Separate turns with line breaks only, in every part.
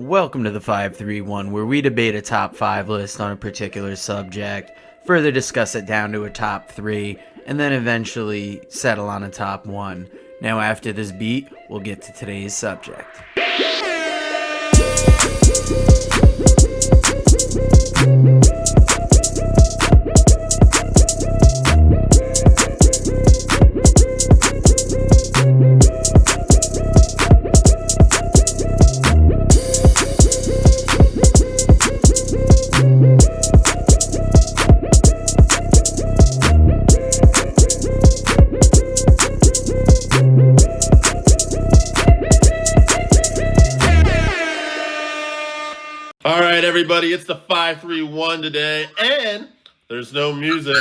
Welcome to the 531, where we debate a top 5 list on a particular subject, further discuss it down to a top 3, and then eventually settle on a top 1. Now after this beat, we'll get to today's subject.
Everybody, it's the 531 today, and there's no music.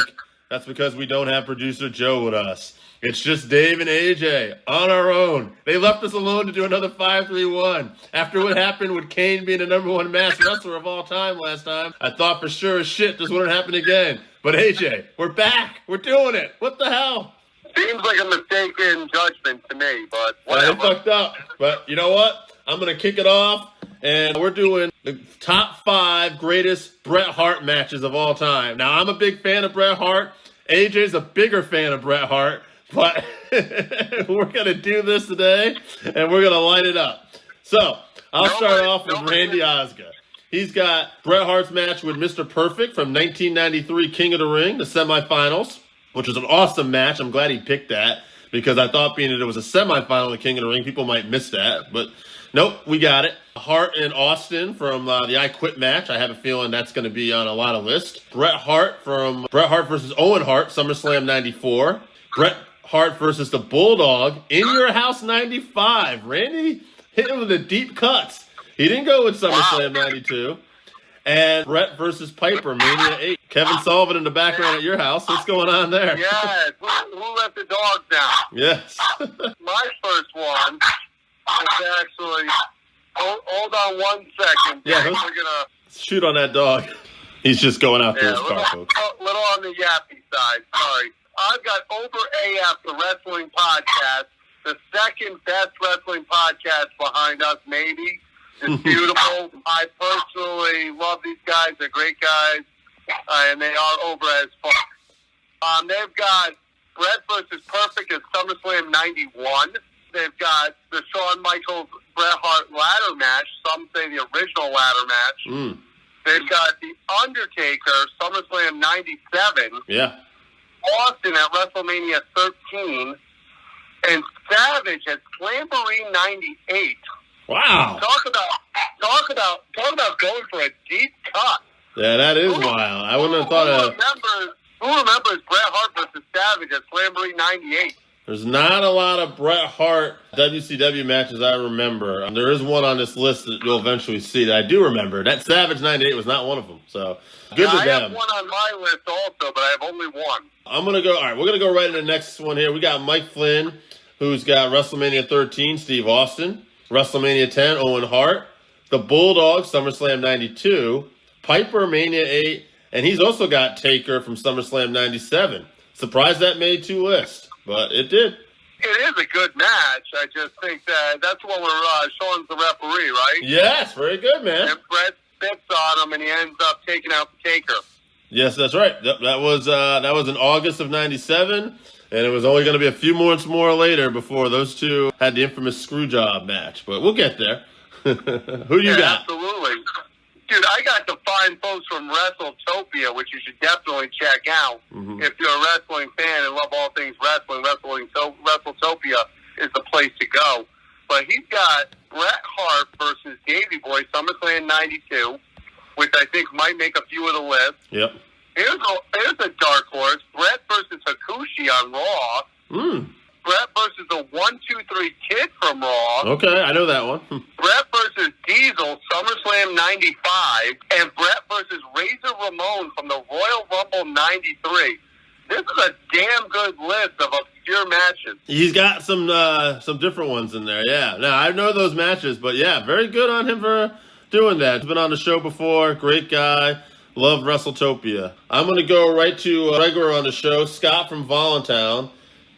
That's because we don't have producer Joe with us. It's just Dave and AJ on our own. They left us alone to do another 531. After what happened with Kane being the #1 masked wrestler of all time last time, I thought for sure as shit this wouldn't happen again. But AJ, we're back. We're doing it. What the hell?
Seems like a mistaken judgment to me, but whatever.
They fucked up. But you know what? I'm going to kick it off. And we're doing the top 5 greatest Bret Hart matches of all time. Now, I'm a big fan of Bret Hart. AJ's a bigger fan of Bret Hart. But we're going to do this today, and we're going to light it up. So, I'll start off with Randy Osgood. He's got Bret Hart's match with Mr. Perfect from 1993 King of the Ring, the semifinals, which was an awesome match. I'm glad he picked that, because I thought being that it was a semifinal of the King of the Ring, people might miss that. But nope, we got it. Hart and Austin from the I Quit match. I have a feeling that's going to be on a lot of lists. Bret Hart from Bret Hart versus Owen Hart, SummerSlam 94. Bret Hart versus the Bulldog, In Your House 95. Randy hit him with the deep cuts. He didn't go with SummerSlam 92. And Bret versus Piper, Mania 8. Kevin Sullivan in the background at your house. What's going on there?
Yes. Who let the dogs down?
Yes.
My first one is actually... Hold on 1 second.
Yeah,
we're gonna
shoot on that dog. He's just going out to his
little,
car, folks.
Little on the yappy side. Sorry. I've got Over AF, the wrestling podcast, the second best wrestling podcast behind us, maybe. It's beautiful. I personally love these guys. They're great guys, and they are over as fuck. They've got Bret versus Perfect at SummerSlam 91. They've got the Shawn Michaels Bret Hart ladder match. Some say the original ladder match. They've got the Undertaker SummerSlam 97.
Yeah.
Austin at WrestleMania 13, and Savage at Slamboree 98.
Wow.
Talk about going for a deep cut.
Yeah, that is wild. I wouldn't have thought of.
Who remembers Bret Hart versus Savage at Slamboree 98?
There's not a lot of Bret Hart WCW matches I remember. There is one on this list that you'll eventually see that I do remember. That Savage 98 was not one of them. So, good to them.
I have one on my list also, but I have only one.
All right, we're going to go right into the next one here. We got Mike Flynn, who's got WrestleMania 13, Steve Austin. WrestleMania 10, Owen Hart. The Bulldog, SummerSlam 92. Piper, Mania 8. And he's also got Taker from SummerSlam 97. Surprised that made 2 lists. But it did.
It is a good match. I just think that's what we're showing the referee, right?
Yes, very good, man.
And Bret spits on him, and he ends up taking out the Taker.
Yes, that's right. That was in August of 97, and it was only going to be a few months more later before those two had the infamous screw job match. But we'll get there. Who you got?
Absolutely. Dude, I got the fine folks from WrestleTopia, which you should definitely check out. If you're a wrestling fan and love all things wrestling, WrestleTopia is the place to go. But he's got Bret Hart versus Davey Boy, SummerSlam 92, which I think might make a few of the list.
Yep.
Here's a dark horse. Bret versus Hakushi on Raw. Bret versus the 1-2-3 Kid from Raw.
Okay, I know that one.
Bret versus Diesel, SummerSlam 95. And Bret versus Razor Ramon from the Royal Rumble 93. This is a damn good list of obscure matches.
He's got some different ones in there, yeah. Now, I know those matches, but yeah, very good on him for doing that. He's been on the show before, great guy. Love WrestleTopia. I'm going to go right to regular on the show, Scott from Voluntown.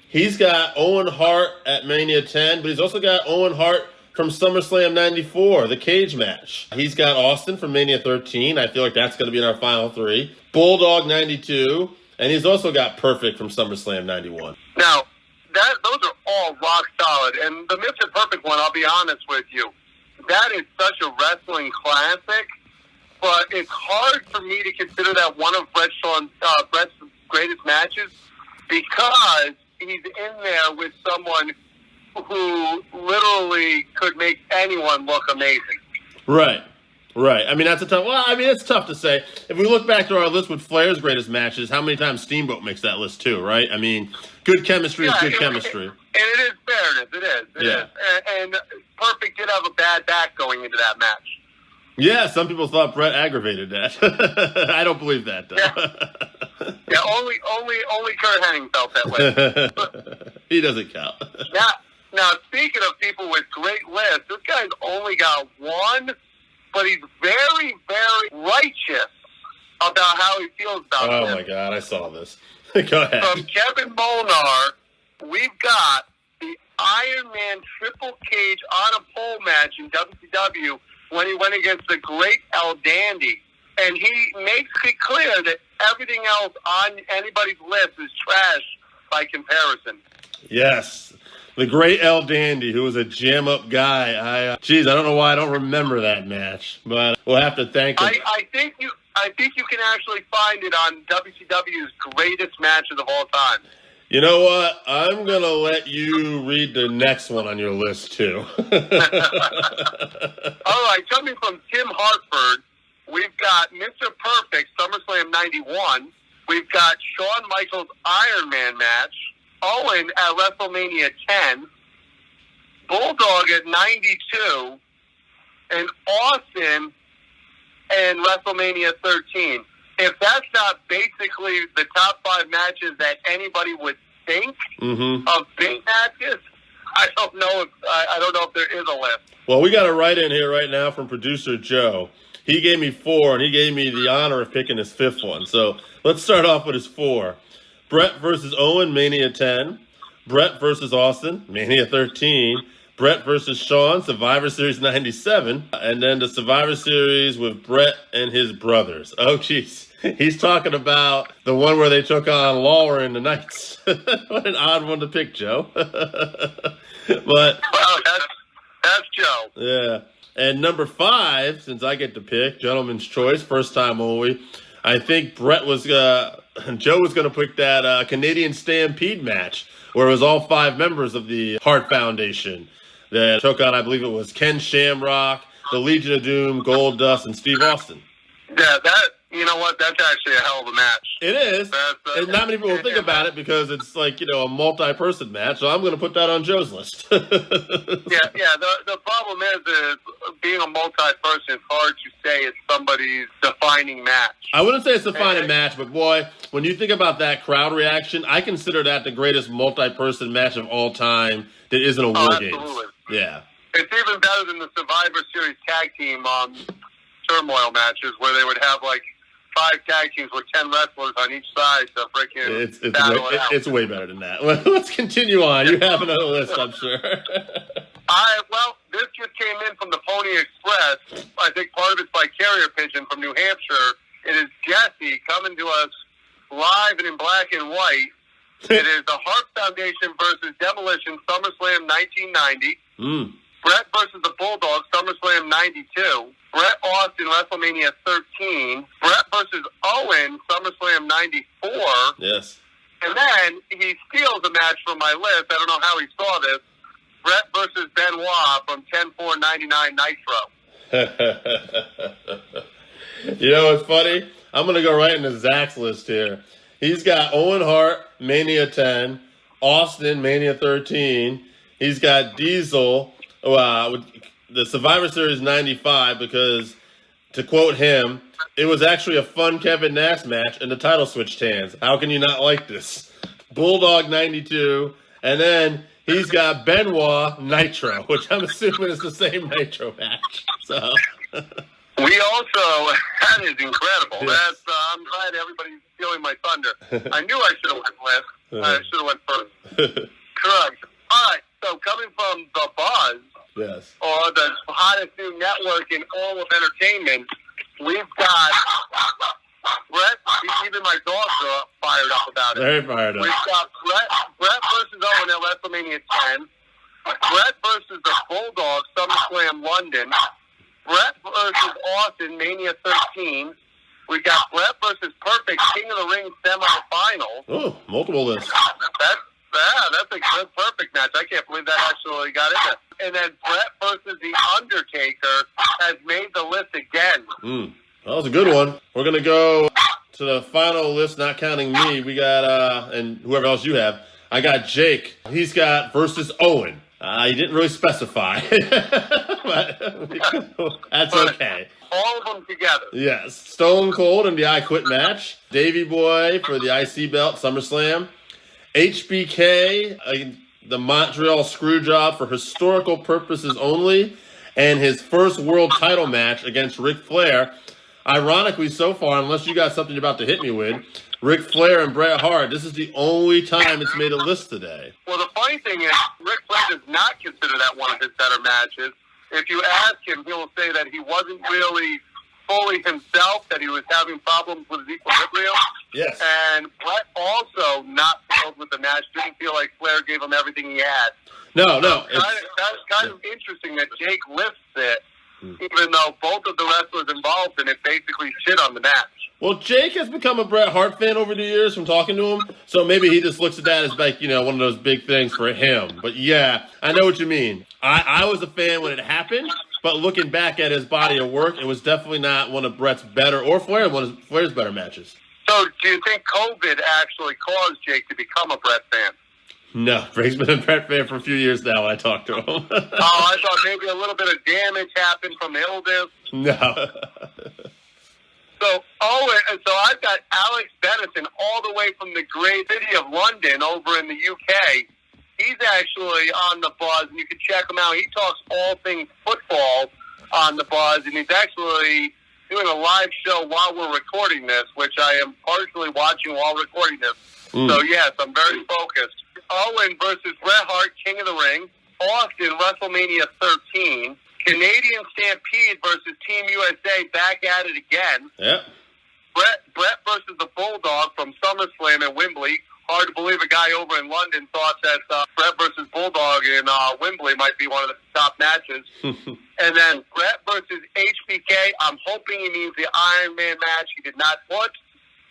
He's got Owen Hart at Mania 10, but he's also got Owen Hart from SummerSlam 94, the cage match. He's got Austin from Mania 13. I feel like that's going to be in our final three. Bulldog 92. And he's also got Perfect from SummerSlam 91.
Now, those are all rock solid. And the Mr. Perfect one, I'll be honest with you, that is such a wrestling classic. But it's hard for me to consider that one of Brett's greatest matches because he's in there with someone who literally could make anyone look amazing.
Right. I mean, it's tough to say. If we look back to our list with Flair's greatest matches, how many times Steamboat makes that list too, right? I mean, good chemistry is good chemistry.
And it is fairness. It is. And Perfect did have a bad back going into that match.
Yeah, some people thought Bret aggravated that. I don't believe that, though.
Yeah, only Kurt Hennig felt that way.
He doesn't count.
Now, speaking of people with great lists, this guy's only got one, but he's very, very righteous about how he feels about it.
Oh, my God, I saw this. Go ahead.
From Kevin Molnar, we've got the Iron Man Triple Cage on a pole match in WCW when he went against the great El Dandy. And he makes it clear that everything else on anybody's list is trash by comparison.
Yes. The great El Dandy, who was a jam-up guy. I don't know why I don't remember that match, but we'll have to thank him.
I think you can actually find it on WCW's greatest matches of all time.
You know what? I'm going to let you read the next one on your list, too.
All right, coming from Tim Hartford, we've got Mr. Perfect, SummerSlam 91. We've got Shawn Michaels' Iron Man match. Owen at WrestleMania 10. Bulldog at 92. And Austin in WrestleMania 13. If that's not basically the top 5 matches that anybody would think of big matches, I don't know if there is a list.
Well, we got a write-in here right now from producer Joe. He gave me 4, and he gave me the honor of picking his 5th one. So let's start off with his 4. Bret versus Owen, Mania 10. Bret versus Austin, Mania 13. Bret versus Shawn, Survivor Series 97. And then the Survivor Series with Bret and his brothers. Oh, jeez. He's talking about the one where they took on Lawler and the Knights. What an odd one to pick, Joe. But
well, that's Joe.
Yeah. And number 5, since I get to pick, gentleman's choice, first time only, I think Joe was going to pick that Canadian Stampede match where it was all 5 members of the Hart Foundation that took on, I believe it was Ken Shamrock, the Legion of Doom, Goldust, and Steve Austin.
Yeah, you know what? That's actually a hell of a match.
It is. And not many people will think about it because it's like, a multi-person match. So I'm going to put that on Joe's list.
Yeah. The problem is being a multi-person, it's hard to say it's somebody's defining match.
I wouldn't say it's a defining match, but boy, when you think about that crowd reaction, I consider that the greatest multi-person match of all time that isn't a War Games.
Absolutely.
Yeah.
It's even better than the Survivor Series tag team turmoil matches where they would have like 5 tag teams with 10 wrestlers on each side to freaking battle it out.
It's way better than that. Let's continue on. You have another list, I'm sure.
Well, this just came in from the Pony Express. I think part of it's by Carrier Pigeon from New Hampshire. It is Jesse coming to us live and in black and white. It is the Hart Foundation versus Demolition, SummerSlam 1990. Bret versus the Bulldogs, SummerSlam 92. Bret Austin, WrestleMania 13. Bret versus Owen, SummerSlam 94.
Yes.
And then he steals a match from my list. I don't know how he saw this. Bret versus Benoit from 10-4-99 Nitro.
You know what's funny? I'm going to go right into Zach's list here. He's got Owen Hart, Mania 10. Austin, Mania 13. He's got Diesel, with the Survivor Series 95, because, to quote him, it was actually a fun Kevin Nash match and the title switched hands. How can you not like this? Bulldog 92, and then he's got Benoit Nitro, which I'm assuming is the same Nitro match. So
we also, that is incredible. Yes. I'm glad everybody's stealing my thunder. I knew I should have went last. I should have went first. Correct. All right, so coming from The Buzz,
yes,
or hottest new network in all of entertainment. We've got Bret. Even my dogs are fired up about it.
Very fired up.
We've got Bret versus Owen at WrestleMania 10. Bret versus the Bulldog, SummerSlam London. Bret versus Austin, Mania 13. We got Bret versus Perfect, King of the Ring semifinal.
Oh, multiple lists.
That's a good Perfect match. I can't believe that actually got in there. And then Bret versus The Undertaker has made the list again.
That was a good one. We're going to go to the final list, not counting me. We got, and whoever else you have. I got Jake. He's got versus Owen. He didn't really specify. But that's okay.
All of them together.
Yes. Stone Cold in the I Quit match. Davey Boy for the IC belt, SummerSlam. HBK, the Montreal Screwjob for historical purposes only. And his first world title match against Ric Flair. Ironically, so far, unless you got something about to hit me with, Ric Flair and Bret Hart, this is the only time it's made a list today.
Well, the funny thing is, Ric Flair does not consider that one of his better matches. If you ask him, he'll say that he wasn't really fully himself, that he was having problems with his equilibrium.
Yes.
And Bret also not thrilled with the match, didn't feel like Flair gave him everything he had.
No.
That's kind of interesting that Jake lifts it, even though both of the wrestlers involved in it basically shit on the match.
Well, Jake has become a Bret Hart fan over the years from talking to him, so maybe he just looks at that as like, one of those big things for him. But yeah, I know what you mean. I was a fan when it happened, but looking back at his body of work, it was definitely not one of Bret's better, or one of Flair's better matches.
So do you think COVID actually caused Jake to become a Bret fan?
No, Frank's been a Bret fan for a few years now when I talked to him.
I thought maybe a little bit of damage happened from illness.
No.
So I've got Alex Benison all the way from the great city of London over in the UK. He's actually on the Buzz, and you can check him out. He talks all things football on the Buzz, and he's actually doing a live show while we're recording this, which I am partially watching while recording this. So, yes, I'm very focused. Owen versus Bret Hart, King of the Ring. Austin, WrestleMania 13. Canadian Stampede versus Team USA, back at it again.
Yep.
Bret versus the Bulldog from SummerSlam in Wembley. Hard to believe a guy over in London thought that Bret versus Bulldog in Wembley might be one of the top matches. And then Bret versus HBK. I'm hoping he means the Iron Man match. He did not put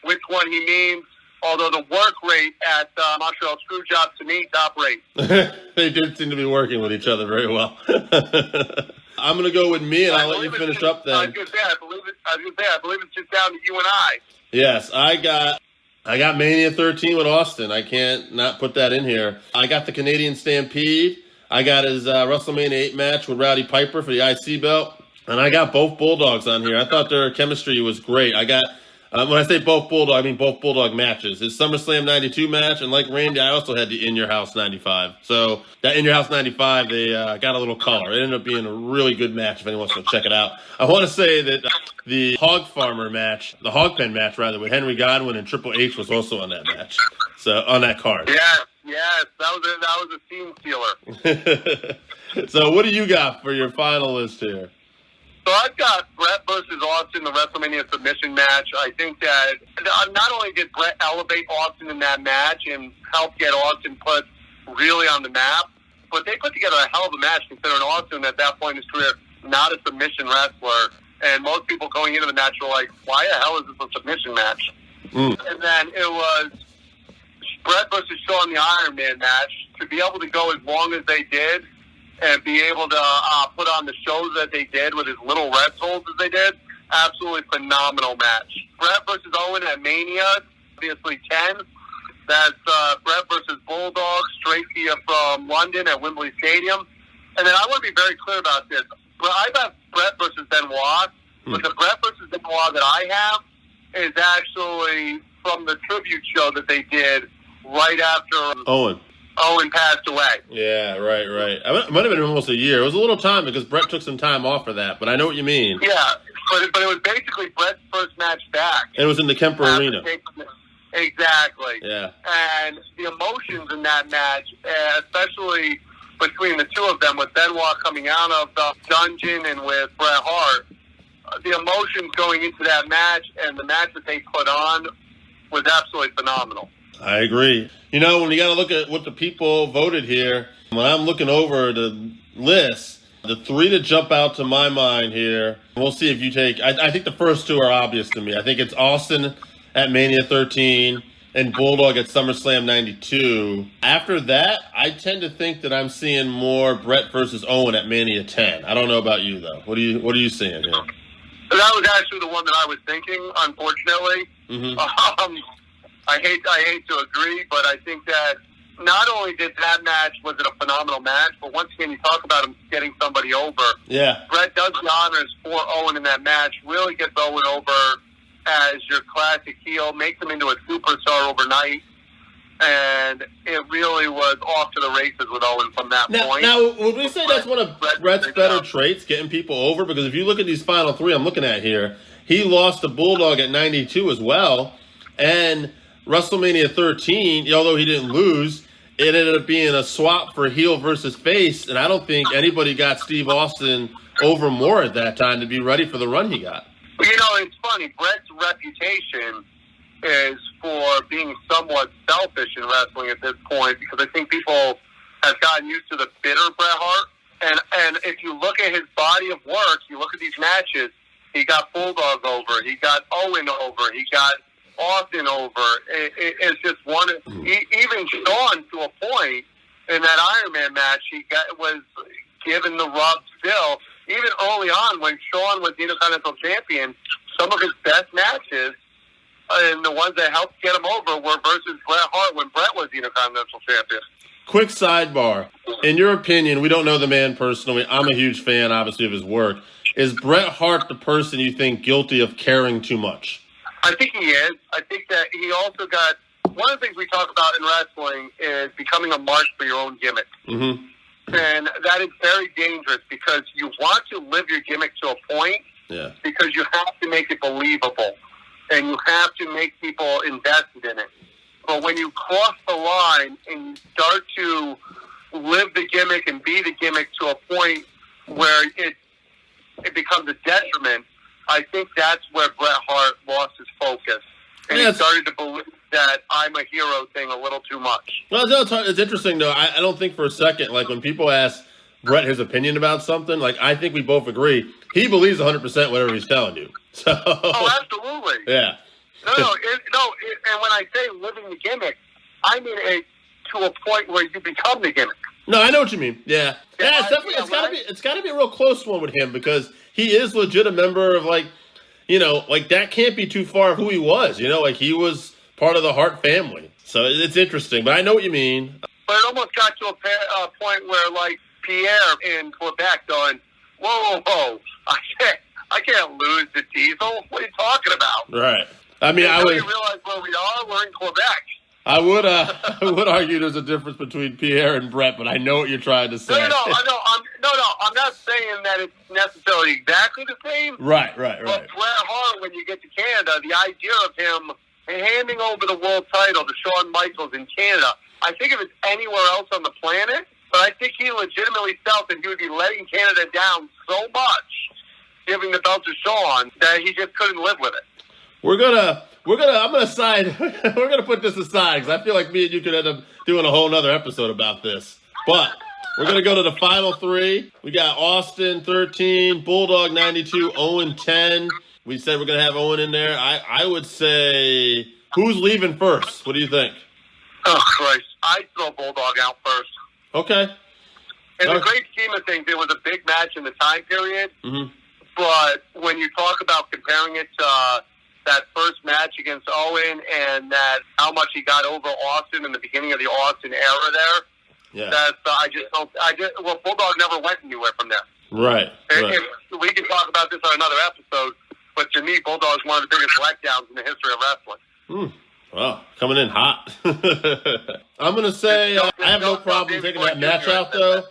which one he means. Although the work rate at Montreal Screwjob, to me, top rate.
They did seem to be working with each other very well. I'm going to go with me, and I'll let you finish up then.
I was going to say, I believe it's just down to you and I.
Yes, I got Mania 13 with Austin. I can't not put that in here. I got the Canadian Stampede. I got his WrestleMania 8 match with Rowdy Piper for the IC belt. And I got both Bulldogs on here. I thought their chemistry was great. I got... when I say both Bulldog, I mean both Bulldog matches. His SummerSlam 92 match, and like Randy, I also had the In Your House 95. So that In Your House 95, they got a little color. It ended up being a really good match if anyone wants to check it out. I want to say that the Hog Farmer match, the Hog Pen match rather, with Henry Godwin and Triple H was also on that match. So on that card.
Yes, that was a scene stealer.
So what do you got for your final list here?
So I've got Bret versus Austin, the WrestleMania submission match. I think that not only did Bret elevate Austin in that match and help get Austin put really on the map, but they put together a hell of a match considering Austin at that point in his career, not a submission wrestler. And most people going into the match were like, why the hell is this a submission match? And then it was Bret versus Shawn, the Iron Man match. To be able to go as long as they did, and be able to put on the shows that they did with as little rest holds as they did, absolutely phenomenal match. Bret versus Owen at Mania, obviously 10. That's Bret versus Bulldog, straight to you from London at Wembley Stadium. And then I want to be very clear about this. I got Bret versus Benoit, but the Bret versus Benoit that I have is actually from the tribute show that they did right after Owen passed away.
Yeah, right. It might have been almost a year. It was a little time because Bret took some time off for that, but I know what you mean.
Yeah, but it was basically Bret's first match back.
And it was in the Kemper Arena.
Exactly.
Yeah.
And the emotions in that match, especially between the two of them, with Benoit coming out of the dungeon and with Bret Hart, the emotions going into that match and the match that they put on was absolutely phenomenal.
I agree. You know, when you got to look at what the people voted here, when I'm looking over the list, the three that jump out to my mind here, we'll see if you take, I think the first two are obvious to me. I think it's Austin at Mania 13 and Bulldog at SummerSlam 92. After that, I tend to think that I'm seeing more Bret versus Owen at Mania 10. I don't know about you, though. What are you seeing here?
That was actually the one that I was thinking, unfortunately.
Mm-hmm.
I hate to agree, but I think that not only did that match, was it a phenomenal match, but once again, you talk about him getting somebody over.
Yeah.
Bret does the honors for Owen in that match, really gets Owen over as your classic heel, makes him into a superstar overnight, and it really was off to the races with Owen from that point.
Now, would we say that's one of Bret's better traits, getting people over? Because if you look at these final three I'm looking at here, he lost to Bulldog at 92 as well, and WrestleMania 13, although he didn't lose, it ended up being a swap for heel versus face, and I don't think anybody got Steve Austin over more at that time to be ready for the run he got.
You know, it's funny. Bret's reputation is for being somewhat selfish in wrestling at this point, because I think people have gotten used to the bitter Bret Hart. And if you look at his body of work, you look at these matches, he got Bulldog over, he got Owen over, he got Austin over. It's just one. Even Shawn, to a point, in that Iron Man match, was given the rub still. Even early on, when Shawn was the Intercontinental Champion, some of his best matches and the ones that helped get him over were versus Bret Hart when Bret was the Intercontinental Champion.
Quick sidebar. In your opinion, we don't know the man personally. I'm a huge fan, obviously, of his work. Is Bret Hart the person you think guilty of caring too much?
I think he is. I think that he also got... One of the things we talk about in wrestling is becoming a mark for your own gimmick.
Mm-hmm.
And that is very dangerous, because you want to live your gimmick to a point, because you have to make it believable, and you have to make people invested in it. But when you cross the line and you start to live the gimmick and be the gimmick to a point where it becomes a detriment, I think that's where Bret Hart lost his focus. And he started to believe that I'm a hero thing a little too much.
Well, it's interesting, though. I don't think for a second, like, when people ask Bret his opinion about something, like, I think we both agree, he believes 100% whatever he's telling you. So,
absolutely.
Yeah.
And when I say living the gimmick, I mean it to a point where you become the gimmick.
No, I know what you mean. Yeah. Yeah, it's gotta be a real close one with him, because he is legit a member of, like, you know, like, that can't be too far of who he was. You know, like, he was part of the Hart family. So it's interesting, but I know what you mean.
But it almost got to a point where, like, Pierre in Quebec going, whoa, I can't lose to Diesel. What are you talking about?
Right. I mean,
you realize where we are? We're in Quebec.
I would argue there's a difference between Pierre and Bret, but I know what you're trying to say.
No, I'm not saying that it's necessarily exactly the same.
Right.
But Bret Hart, when you get to Canada, the idea of him handing over the world title to Shawn Michaels in Canada, I think if it's anywhere else on the planet, but I think he legitimately felt that he would be letting Canada down so much, giving the belt to Shawn, that he just couldn't live with it.
I'm gonna put this aside, because I feel like me and you could end up doing a whole nother episode about this. But we're gonna go to the final three. We got Austin 13, Bulldog 92, Owen 10. We said we're gonna have Owen in there. I would say, who's leaving first? What do you think?
Oh Christ, I'd throw Bulldog out first.
Okay.
In the great scheme of things, it was a big match in the time period.
Mm-hmm.
But when you talk about comparing it to that first match against Owen and that how much he got over Austin in the beginning of the Austin era there, Bulldog never went anywhere from there.
Right.
We can talk about this on another episode, but to me, Bulldog's one of the biggest letdowns in the history of wrestling.
Well, coming in hot. I'm going to say I have no problem taking that match out, though.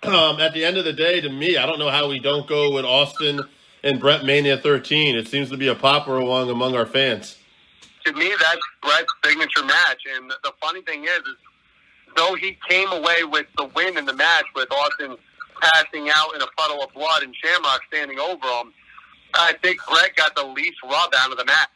At the end of the day, to me, I don't know how we don't go with Austin and Bret Mania 13. It seems to be a popular one among our fans.
To me, that's Bret's signature match. And the funny thing is though he came away with the win in the match with Austin passing out in a puddle of blood and Shamrock standing over him, I think Bret got the least rub out of the match.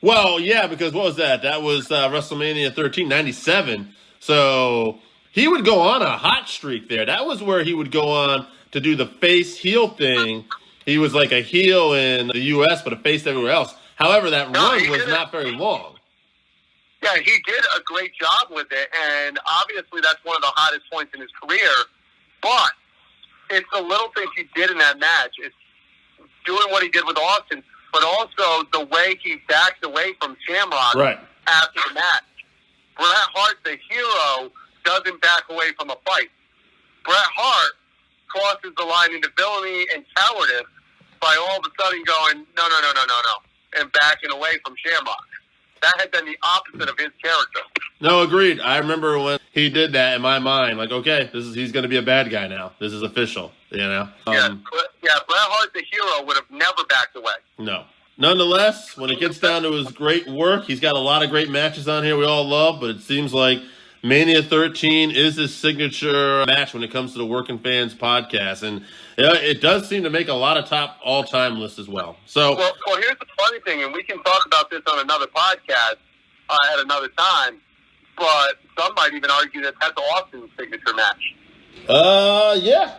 Well, yeah, because what was that? That was WrestleMania 13, 97. So he would go on a hot streak there. That was where he would go on to do the face-heel thing. He was like a heel in the U.S., but a face everywhere else. However, that run was not very long.
Yeah, he did a great job with it, and obviously that's one of the hottest points in his career. But it's the little things he did in that match. It's doing what he did with Austin, but also the way he backed away from Shamrock after the match. Bret Hart, the hero, doesn't back away from a fight. Bret Hart crosses the line into villainy and cowardice by all of a sudden going, no, and backing away from Shamrock. That had been the opposite of his character.
No, agreed. I remember when he did that in my mind, like, okay, he's going to be a bad guy now. This is official, you know?
Bret Hart, the hero, would have never backed away.
No. Nonetheless, when it gets down to his great work, he's got a lot of great matches on here we all love, but it seems like Mania 13 is his signature match when it comes to the Working Fans podcast. And it does seem to make a lot of top all-time lists as well. So,
well, here's the funny thing, and we can talk about this on another podcast at another time, but some might even argue that that's Austin's signature match.
Yeah.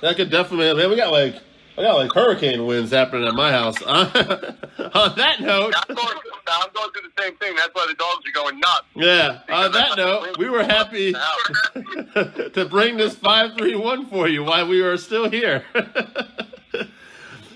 That could definitely, man, I got like hurricane winds happening at my house. On that note,
I'm going through the same thing. That's why the dogs are going nuts.
Yeah. On that note, we were happy to bring this 531 for you while we are still here.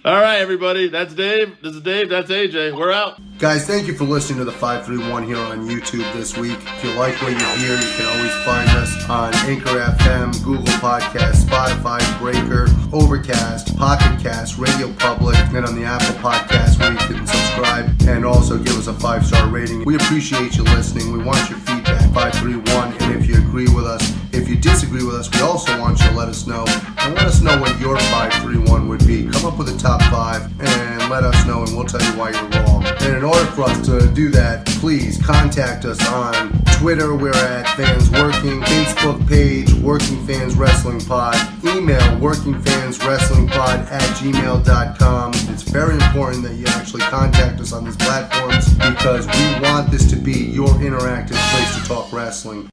All right, everybody. That's Dave. This is Dave. That's AJ. We're out.
Guys, thank you for listening to the 531 here on YouTube this week. If you like what you hear, you can always find us on Anchor FM, Google Podcasts, Spotify, Breaker, Overcast, Pocket Cast, Radio Public, and on the Apple Podcast where you can subscribe and also give us a 5-star rating. We appreciate you listening. We want your feedback, 531, and if you agree with us, if you disagree with us, we also want you to let us know. And let us know what your 531 would be. Come up with a top 5 and let us know, and we'll tell you why you're wrong. And in order for us to do that, please contact us on Twitter. We're at Fans Working. Facebook page, Working Fans Wrestling Pod. Email workingfanswrestlingpod@gmail.com. It's very important that you actually contact us on these platforms because we want this to be your interactive place to talk wrestling.